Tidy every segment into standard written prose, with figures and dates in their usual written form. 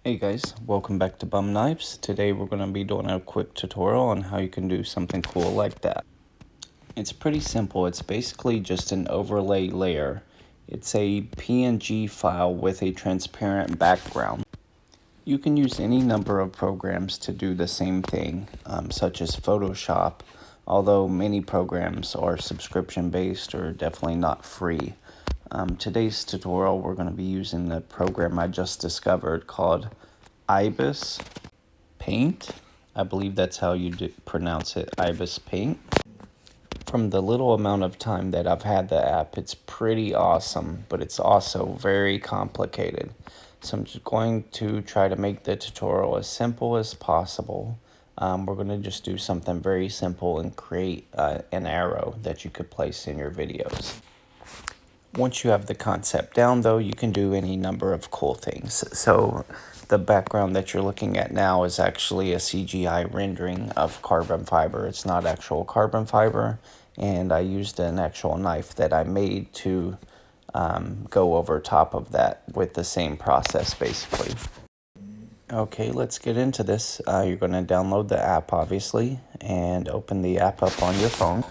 Hey guys, welcome back to Bum Knives. Today we're going to be doing a quick tutorial on how you can do something cool like that. It's pretty simple. It's basically just an overlay layer. It's a PNG file with a transparent background. You can use any number of programs to do the same thing, such as Photoshop, although many programs are subscription based or definitely not free. Today's tutorial we're going to be using the program I just discovered called Ibis Paint. I believe that's how you pronounce it, Ibis Paint. From the little amount of time that I've had the app, it's pretty awesome, but it's also very complicated. So I'm just going to try to make the tutorial as simple as possible. We're going to just do something very simple and create an arrow that you could place in your videos. Once you have the concept down, though, you can do any number of cool things. So the background that you're looking at now is actually a CGI rendering of carbon fiber. It's not actual carbon fiber, and I used an actual knife that I made to go over top of that with the same process, basically. Okay, let's get into this. You're going to download the app, obviously, and open the app up on your phone.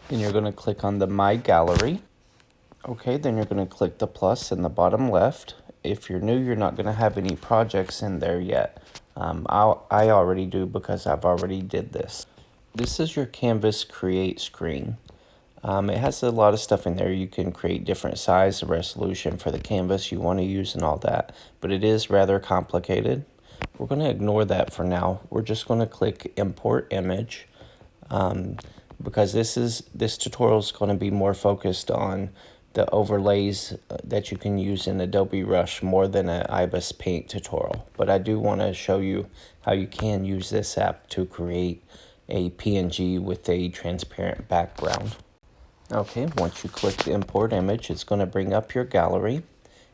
Then you're going to click on the My Gallery. Okay, then you're going to click the plus in the bottom left. If you're new, you're not going to have any projects in there yet. I already do because I've already did this. This is your Canvas Create screen. It has a lot of stuff in there. You can create different size, resolution for the canvas you want to use and all that. But it is rather complicated. We're going to ignore that for now. We're just going to click Import Image. Because this tutorial is going to be more focused on the overlays that you can use in Adobe Rush more than an Ibis Paint tutorial. But I do want to show you how you can use this app to create a PNG with a transparent background. Okay, once you click the import image, it's going to bring up your gallery,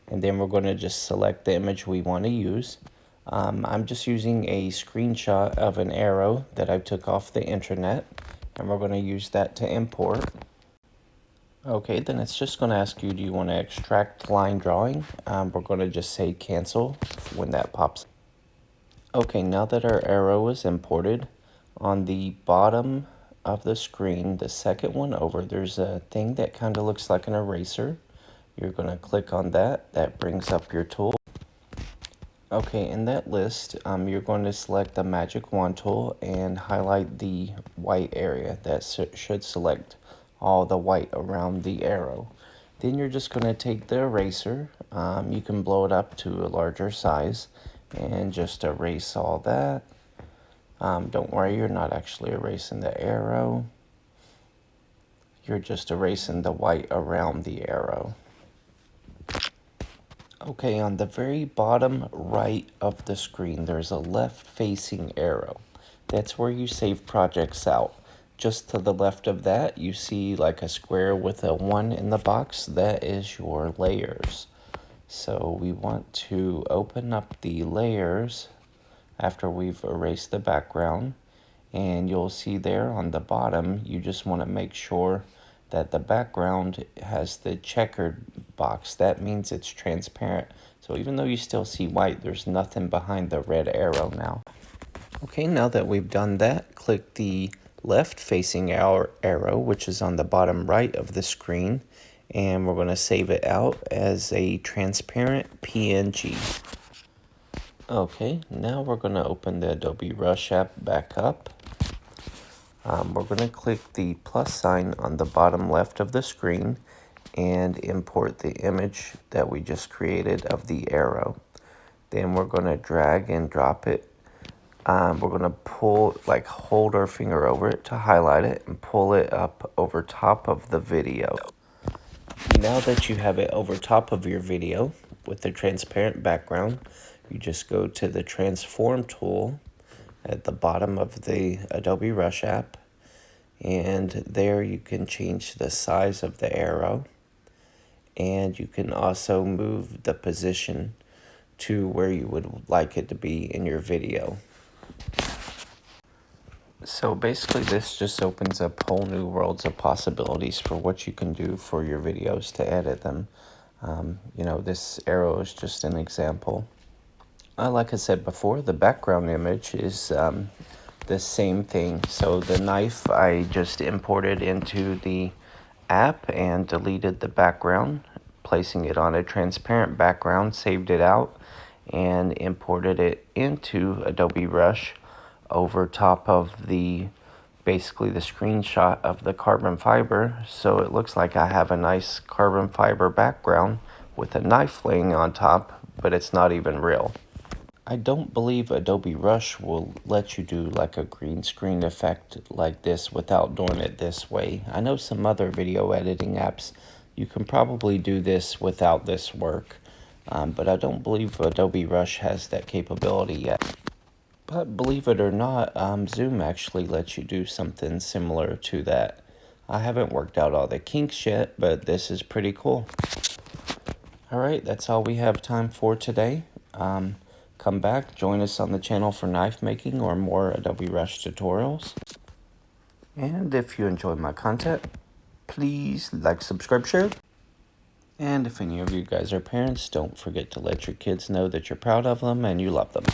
and then we're going to just select the image we want to use. I'm just using a screenshot of an arrow that I took off the internet, and we're going to use that to import. Okay, then it's just going to ask you, do you want to extract line drawing? We're going to just say cancel when that pops. Okay, now that our arrow is imported, on the bottom of the screen, the second one over, there's a thing that kind of looks like an eraser. You're going to click on that. That brings up your tool. Okay, in that list, you're going to select the magic wand tool and highlight the white area. That should select all the white around the arrow. Then you're just going to take the eraser. You can blow it up to a larger size and just erase all that. Don't worry, you're not actually erasing the arrow. You're just erasing the white around the arrow. Okay, on the very bottom right of the screen, there's a left-facing arrow. That's where you save projects out. Just to the left of that, you see like a square with a 1 in the box. That is your layers. So we want to open up the layers after we've erased the background. And you'll see there on the bottom, you just want to make sure that the background has the checkered box. That means it's transparent. So even though you still see white, there's nothing behind the red arrow now. Okay, now that we've done that, click the left facing arrow, which is on the bottom right of the screen, and we're going to save it out as a transparent PNG. Okay, now we're going to open the Adobe Rush app back up. We're going to click the plus sign on the bottom left of the screen and import the image that we just created of the arrow. Then we're going to drag and drop it. We're going to pull, like hold our finger over it to highlight it and pull it up over top of the video. Now that you have it over top of your video with the transparent background, you just go to the transform tool at the bottom of the Adobe Rush app, and there you can change the size of the arrow, and you can also move the position to where you would like it to be in your video. So basically this just opens up whole new worlds of possibilities for what you can do for your videos to edit them. You know, this arrow is just an example. Like I said before, the background image is the same thing. So the knife I just imported into the app and deleted the background, placing it on a transparent background, saved it out, and imported it into Adobe Rush over top of basically the screenshot of the carbon fiber. So it looks like I have a nice carbon fiber background with a knife laying on top, but it's not even real. I don't believe Adobe Rush will let you do like a green screen effect like this without doing it this way. I know some other video editing apps, you can probably do this without this work, but I don't believe Adobe Rush has that capability yet. But believe it or not, Zoom actually lets you do something similar to that. I haven't worked out all the kinks yet, but this is pretty cool. Alright, that's all we have time for today. Come back, join us on the channel for knife making or more Adobe Rush tutorials. And if you enjoy my content, please like, subscribe, share. And if any of you guys are parents, don't forget to let your kids know that you're proud of them and you love them.